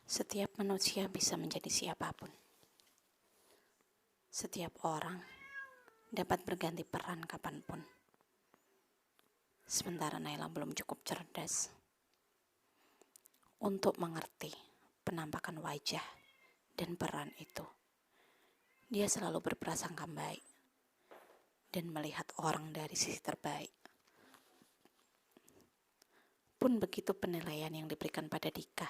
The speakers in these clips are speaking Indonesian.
Setiap manusia bisa menjadi siapapun. Setiap orang dapat berganti peran kapanpun. Sementara Naila belum cukup cerdas untuk mengerti penampakan wajah dan peran itu. Dia selalu berprasangka baik dan melihat orang dari sisi terbaik. Pun begitu penilaian yang diberikan pada Dika.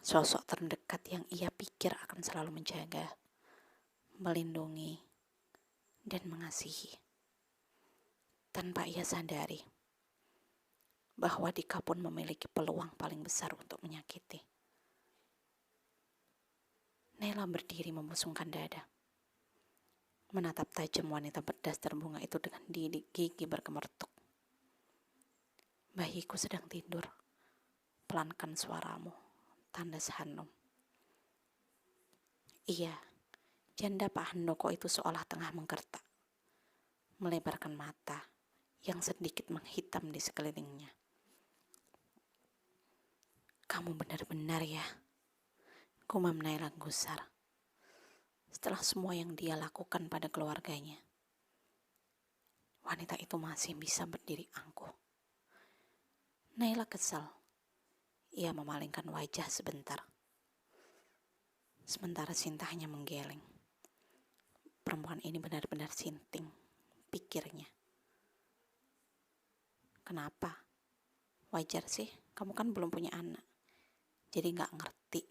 Sosok terdekat yang ia pikir akan selalu menjaga, melindungi, dan mengasihi. Tanpa ia sadari bahwa Dika pun memiliki peluang paling besar untuk menyakiti. Naila berdiri membusungkan dada, menatap tajam wanita berdaster bunga itu dengan gigi bergemertuk. Bayiku sedang tidur, pelankan suaramu, tandas Hanum. Iya, janda Pak Handoko itu seolah tengah menggertak, melebarkan mata yang sedikit menghitam di sekelilingnya. Kamu benar-benar ya, gumam Naila gusar. Setelah semua yang dia lakukan pada keluarganya, wanita itu masih bisa berdiri angkuh. Naila kesal. Ia memalingkan wajah sebentar. Sementara Sinta hanya menggeleng. Perempuan ini benar-benar sinting, pikirnya. Kenapa? Wajar sih, kamu kan belum punya anak. Jadi gak ngerti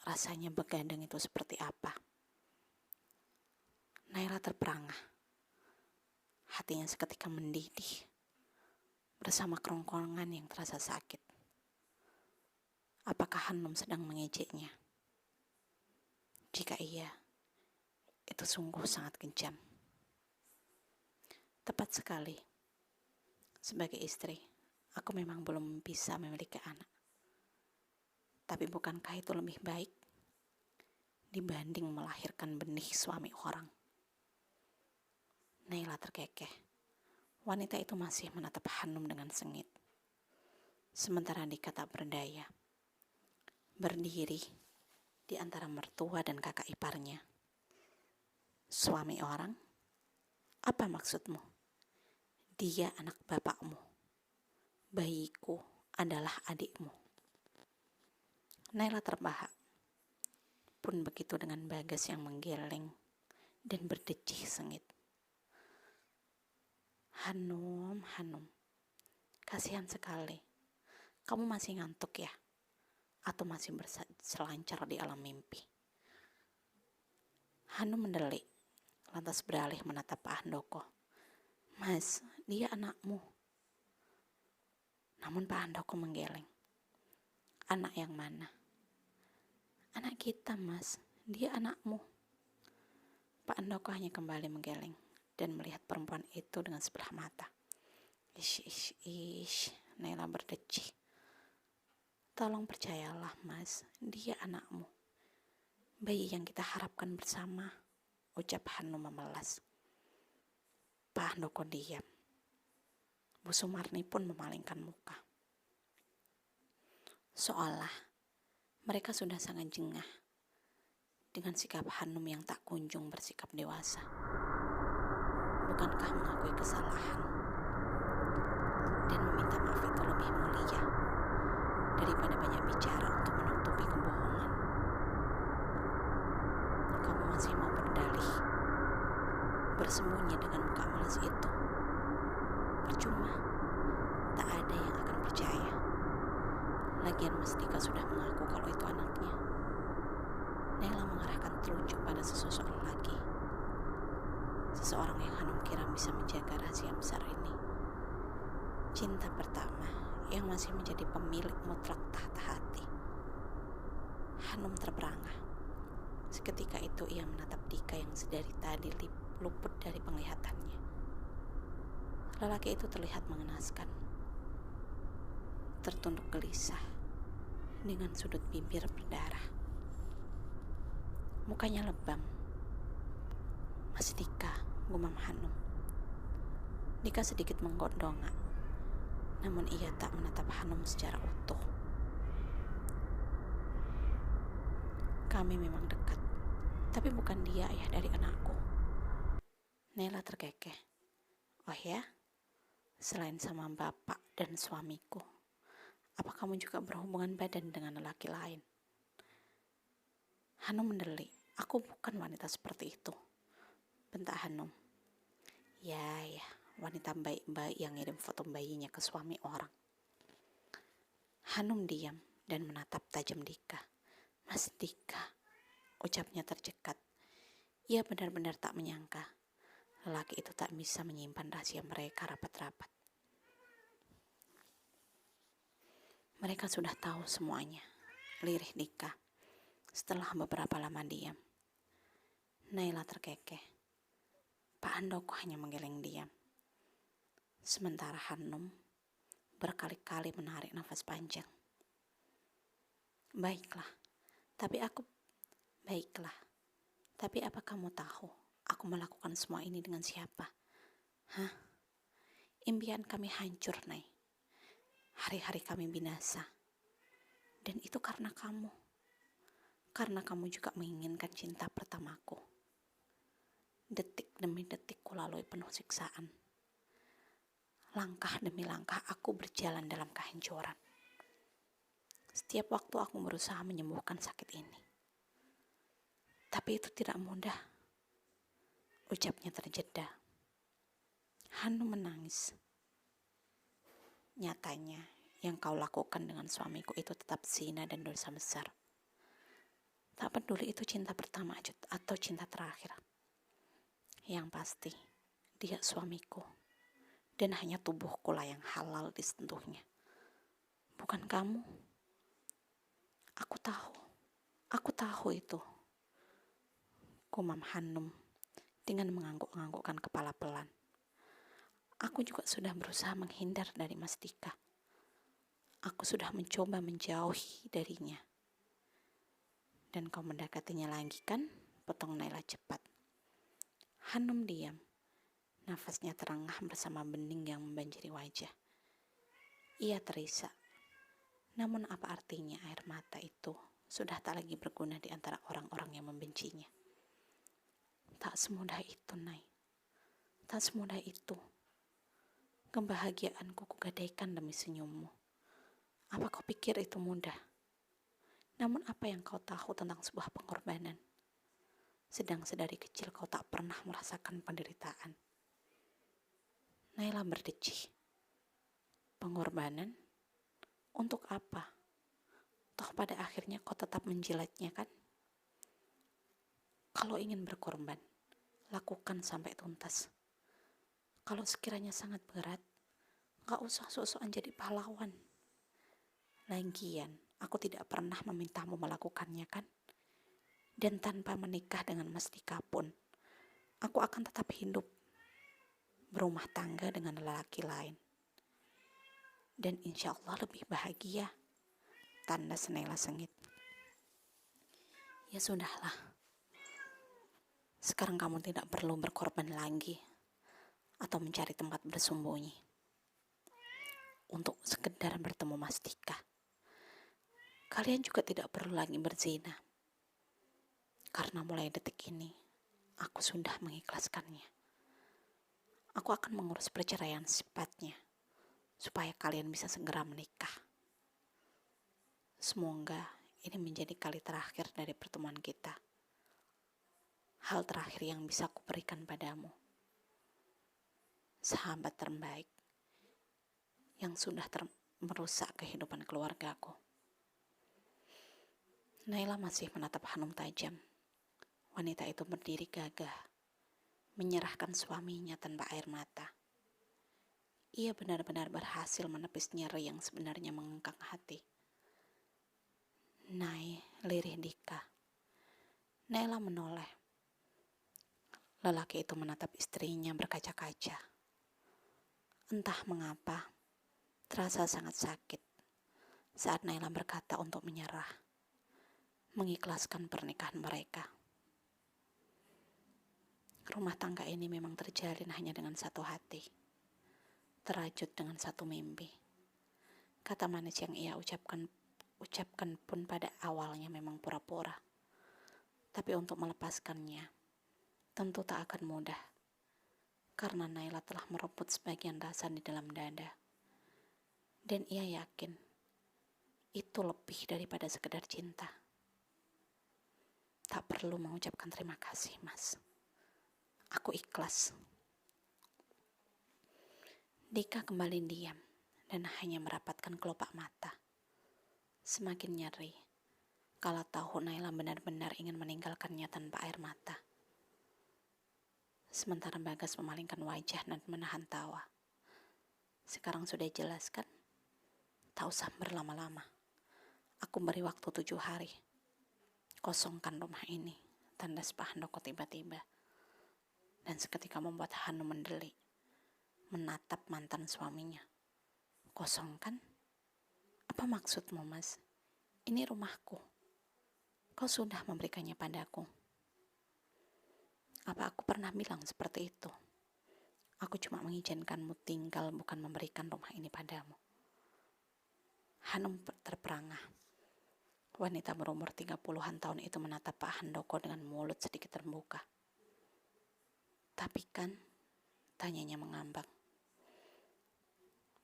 rasanya begadang itu seperti apa. Naila terperangah. Hatinya seketika mendidih bersama kerongkongan yang terasa sakit. Apakah Hanum sedang mengejeknya? Jika iya, itu sungguh sangat kejam. Tepat sekali. Sebagai istri, aku memang belum bisa memiliki anak. Tapi bukankah itu lebih baik dibanding melahirkan benih suami orang? Naila terkekeh. Wanita itu masih menatap Hanum dengan sengit. Sementara Dika tak berdaya. Berdiri di antara mertua dan kakak iparnya. Suami orang? Apa maksudmu? Dia anak bapakmu. Bayiku adalah adikmu. Naila terbahak. Pun begitu dengan Bagas yang menggeleng dan berdecih sengit. Hanum, kasihan sekali. Kamu masih ngantuk ya? Atau masih berselancar di alam mimpi? Hanum mendelik, lantas beralih menatap Pak Handoko. Mas, dia anakmu. Namun Pak Handoko menggeleng. Anak yang mana? Anak kita, Mas. Dia anakmu. Pak Handoko hanya kembali menggeleng dan melihat perempuan itu dengan sebelah mata. Ish, Naila berdecih. Tolong percayalah, Mas, dia anakmu. Bayi yang kita harapkan bersama, ucap Hanum memelas. Pak Handoko diam. Bu Sumarni pun memalingkan muka. Seolah mereka sudah sangat jengah dengan sikap Hanum yang tak kunjung bersikap dewasa. Bukankah mengakui kesalahan dan meminta maaf itu lebih mulia daripada banyak bicara untuk menutupi kebohongan? Kamu masih mau berdalih, bersembunyi dengan muka malas itu? Percuma, tak ada yang akan percaya. Lagian Mas Dika sudah mengaku kalau itu anaknya. Naila mengarahkan telunjuk pada sesosok lelaki. Seseorang yang Hanum kira bisa menjaga rahasia besar ini. Cinta pertama yang masih menjadi pemilik mutlak tahta hati. Hanum terperangah. Seketika itu ia menatap Dika yang sedari tadi luput dari penglihatannya. Lelaki itu terlihat mengenaskan. Tertunduk gelisah dengan sudut bibir berdarah. Mukanya lebam. Mas Dika, gumam Hanum. Dika sedikit menggondongak, namun ia tak menatap Hanum secara utuh. Kami memang dekat, tapi bukan dia ayah dari anakku. Naila terkekeh. Oh ya? Selain sama bapak dan suamiku, apa kamu juga berhubungan badan dengan lelaki lain? Hanum mendelik. Aku bukan wanita seperti itu, bentak Hanum. Ya, wanita baik-baik yang ngirim foto bayinya ke suami orang. Hanum diam dan menatap tajam Dika. Mas Dika, ucapnya tercekat. Ia benar-benar tak menyangka lelaki itu tak bisa menyimpan rahasia mereka rapat-rapat. Mereka sudah tahu semuanya, lirih Dika. Setelah beberapa lama diam, Naila terkekeh. Pak Handoko hanya menggeleng diam. Sementara Hanum berkali-kali menarik nafas panjang. Baiklah, tapi apa kamu tahu aku melakukan semua ini dengan siapa? Hah? Impian kami hancur, Nay. Hari-hari kami binasa. Dan itu karena kamu. Karena kamu juga menginginkan cinta pertamaku. Detik demi detik kulalui penuh siksaan. Langkah demi langkah aku berjalan dalam kehancuran. Setiap waktu aku berusaha menyembuhkan sakit ini. Tapi itu tidak mudah. Ucapnya terjeda. Hanum menangis. Nyatanya, yang kau lakukan dengan suamiku itu tetap zina dan dosa besar. Tak peduli itu cinta pertama atau cinta terakhir. Yang pasti, dia suamiku. Dan hanya tubuhku lah yang halal disentuhnya. Bukan kamu. Aku tahu itu. Kumam Hanum dengan mengangguk-anggukkan kepala pelan. Aku juga sudah berusaha menghindar dari Mas Dika. Aku sudah mencoba menjauhi darinya. Dan kau mendekatinya lagi kan? Potong Naila cepat. Hanum diam. Nafasnya terengah bersama bening yang membanjiri wajah. Ia terisak. Namun apa artinya air mata itu sudah tak lagi berguna di antara orang-orang yang membencinya. Tak semudah itu, Nay. Tak semudah itu. Kebahagiaanku kugadaikan demi senyummu. Apa kau pikir itu mudah? Namun apa yang kau tahu tentang sebuah pengorbanan? Sedang sedari kecil kau tak pernah merasakan penderitaan. Naila berdecih. Pengorbanan? Untuk apa? Toh pada akhirnya kau tetap menjilatnya kan? Kalau ingin berkorban, lakukan sampai tuntas. Kalau sekiranya sangat berat, gak usah sok-sokan jadi pahlawan. Lagian, aku tidak pernah memintamu melakukannya kan? Dan tanpa menikah dengan Mas Dika pun, aku akan tetap hidup, berumah tangga dengan lelaki lain. Dan insya Allah lebih bahagia. Tanda Naila sengit. Ya sudahlah. Sekarang kamu tidak perlu berkorban lagi atau mencari tempat bersembunyi untuk sekedar bertemu Mas Dika. Kalian juga tidak perlu lagi berzina. Karena mulai detik ini, aku sudah mengikhlaskannya. Aku akan mengurus perceraian secepatnya, supaya kalian bisa segera menikah. Semoga ini menjadi kali terakhir dari pertemuan kita. Hal terakhir yang bisa aku berikan padamu. Sahabat terbaik yang sudah merusak kehidupan keluargaku. Naila masih menatap Hanum tajam. Wanita itu berdiri gagah, menyerahkan suaminya tanpa air mata. Ia benar-benar berhasil menepis nyeri yang sebenarnya mengengkang hati. Nay, lirih Dika. Naila menoleh. Lelaki itu menatap istrinya berkaca-kaca. Entah mengapa, terasa sangat sakit saat Naila berkata untuk menyerah, mengikhlaskan pernikahan mereka. Rumah tangga ini memang terjalin hanya dengan satu hati, terajut dengan satu mimpi. Kata manis yang ia ucapkan pun pada awalnya memang pura-pura. Tapi untuk melepaskannya tentu tak akan mudah, karena Naila telah merebut sebagian rasa di dalam dada. Dan ia yakin itu lebih daripada sekedar cinta. Tak perlu mengucapkan terima kasih, Mas. Aku ikhlas. Dika kembali diam dan hanya merapatkan kelopak mata. Semakin nyeri kala tahu Naila benar-benar ingin meninggalkannya tanpa air mata. Sementara Bagas memalingkan wajah dan menahan tawa. Sekarang sudah jelas kan? Tak usah berlama-lama. Aku beri waktu 7 hari. Kosongkan rumah ini, tandas Pak Handoko tiba-tiba. Dan seketika membuat Hanum mendelik, menatap mantan suaminya. Kosongkan? Apa maksudmu, Mas? Ini rumahku. Kau sudah memberikannya padaku. Apa aku pernah bilang seperti itu? Aku cuma mengizinkanmu tinggal, bukan memberikan rumah ini padamu. Hanum terperangah. Wanita berumur 30-an tahun itu menatap Pak Handoko dengan mulut sedikit terbuka. Tapi kan, tanyanya mengambang.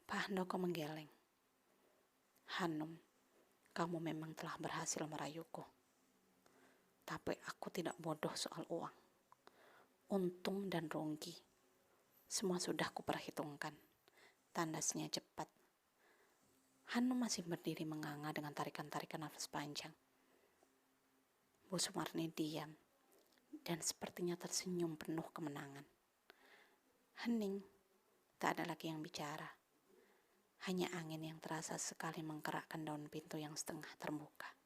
Pak Handoko menggeleng. Hanum, kamu memang telah berhasil merayuku. Tapi aku tidak bodoh soal uang. Untung dan rugi, semua sudah kuperhitungkan. Tandasnya cepat. Hanum masih berdiri menganga dengan tarikan-tarikan nafas panjang. Bu Sumarni diam dan sepertinya tersenyum penuh kemenangan. Hening, tak ada lagi yang bicara. Hanya angin yang terasa sekali menggerakkan daun pintu yang setengah terbuka.